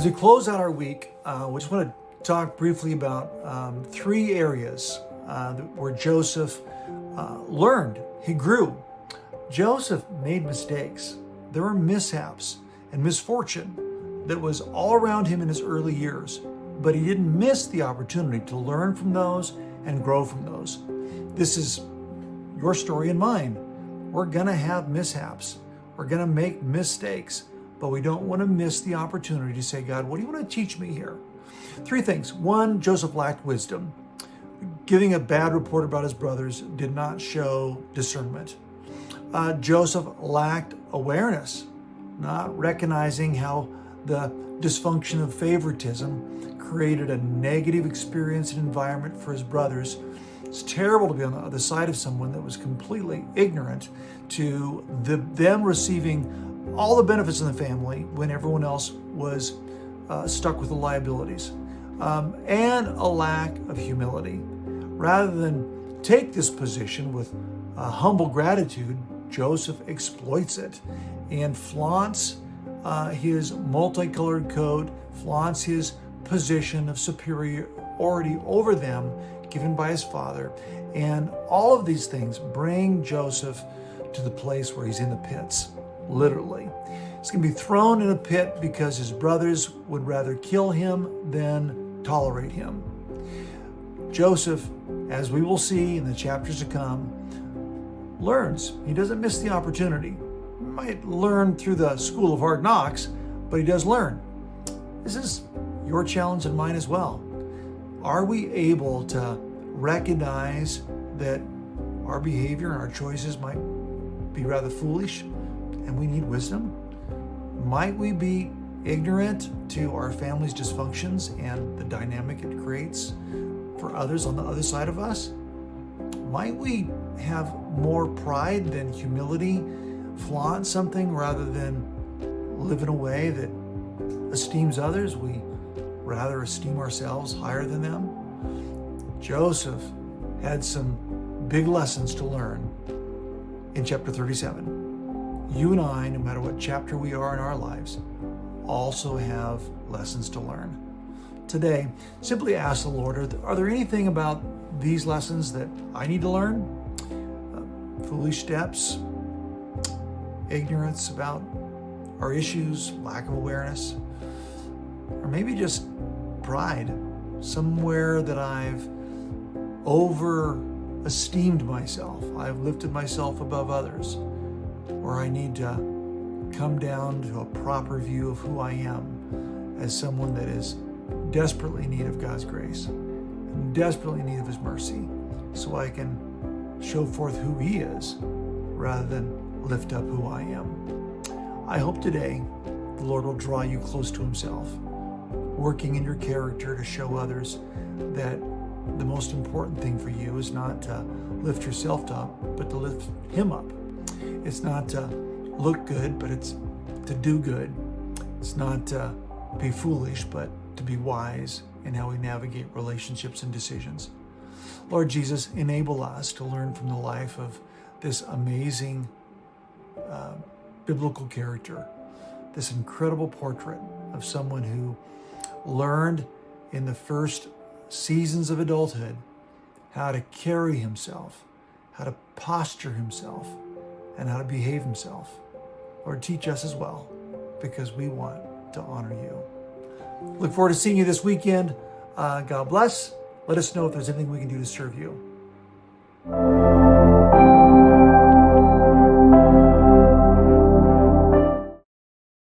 we close out our week, we just want to talk briefly about three areas where Joseph learned. He grew. Joseph made mistakes. There were mishaps and misfortune that was all around him in his early years, but he didn't miss the opportunity to learn from those and grow from those. This is your story and mine. We're going to have mishaps. We're going to make mistakes, but we don't want to miss the opportunity to say, God, what do you want to teach me here? Three things. One, Joseph lacked wisdom. Giving a bad report about his brothers did not show discernment. Joseph lacked awareness, not recognizing how the dysfunction of favoritism created a negative experience and environment for his brothers. It's terrible to be on the other side of someone that was completely ignorant to them receiving all the benefits in the family when everyone else was stuck with the liabilities, and a lack of humility. Rather than take this position with humble gratitude, Joseph exploits it and flaunts his multicolored coat, flaunts his position of superiority over them given by his father. And all of these things bring Joseph to the place where he's in the pits, literally. He's going to be thrown in a pit because his brothers would rather kill him than tolerate him. Joseph, as we will see in the chapters to come, learns. He doesn't miss the opportunity. He might learn through the school of hard knocks, but he does learn. This is your challenge and mine as well. Are we able to recognize that our behavior and our choices might be rather foolish and we need wisdom? Might we be ignorant to our family's dysfunctions and the dynamic it creates for others on the other side of us? Might we have more pride than humility, flaunt something rather than live in a way that esteems others? We rather esteem ourselves higher than them. Joseph had some big lessons to learn in chapter 37. You and I, no matter what chapter we are in our lives, also have lessons to learn. Today, simply ask the Lord, are there anything about these lessons that I need to learn? Foolish steps, ignorance about our issues, lack of awareness, or maybe just pride, somewhere that I've over-esteemed myself. I've lifted myself above others, or I need to come down to a proper view of who I am as someone that is desperately in need of God's grace, and desperately in need of His mercy, so I can show forth who He is rather than lift up who I am. I hope today the Lord will draw you close to Himself, working in your character to show others that the most important thing for you is not to lift yourself up, but to lift Him up. It's not to look good, but it's to do good. It's not to be foolish, but to be wise in how we navigate relationships and decisions. Lord Jesus, enable us to learn from the life of this amazing biblical character, this incredible portrait of someone who learned in the first seasons of adulthood how to carry himself, how to posture himself, and how to behave himself. Lord, teach us as well, because we want to honor you. Look forward to seeing you this weekend. God bless. Let us know if there's anything we can do to serve you.